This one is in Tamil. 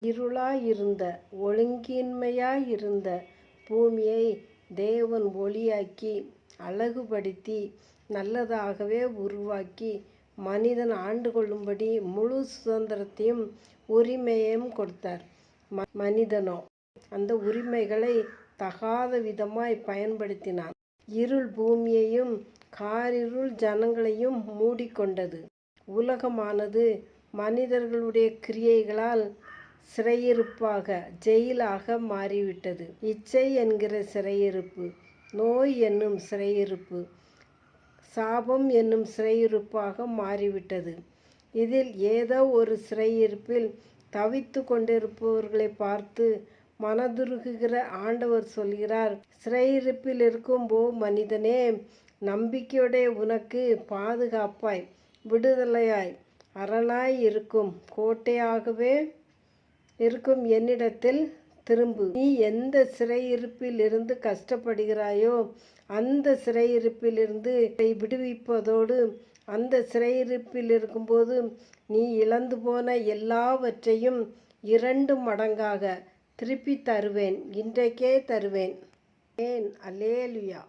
இருளாயிருந்த ஒழுங்கின்மையாயிருந்த பூமியை தேவன் ஒளியாக்கி அழகுபடுத்தி நல்லதாகவே உருவாக்கி மனிதன் ஆண்டு கொள்ளும்படி முழு சுதந்திரத்தையும் உரிமையையும் கொடுத்தார். மனிதனோ அந்த உரிமைகளை தகாத விதமாய் பயன்படுத்தினான். இருள் பூமியையும் காரிருள் ஜனங்களையும் மூடிக்கொண்டது. உலகமானது மனிதர்களுடைய கிரியைகளால் சிறையிருப்பாக ஜெயிலாக மாறிவிட்டது. இச்சை என்கிற சிறையிருப்பு, நோய் என்னும் சிறையிருப்பு, சாபம் என்னும் சிறையிருப்பாக மாறிவிட்டது. இதில் ஏதோ ஒரு சிறையிருப்பில் தவித்து கொண்டிருப்பவர்களை பார்த்து மனதுருகுகிற ஆண்டவர் சொல்கிறார், சிறையிருப்பில் இருக்கும் மனிதனே, நம்பிக்கையுடைய உனக்கு பாதுகாப்பாய் விடுதலையாய் அரணாய் இருக்கும் கோட்டையாகவே இருக்கும் என்னிடத்தில் திரும்பு. நீ எந்த சிறையிருப்பில் இருந்து கஷ்டப்படுகிறாயோ அந்த சிறையிருப்பிலிருந்து விடுவிப்பதோடு அந்த சிறையிருப்பில் இருக்கும்போது நீ இழந்து போன எல்லாவற்றையும் 2 மடங்காக திருப்பி தருவேன். இன்றைக்கே தருவேன். அல்லேலூயா.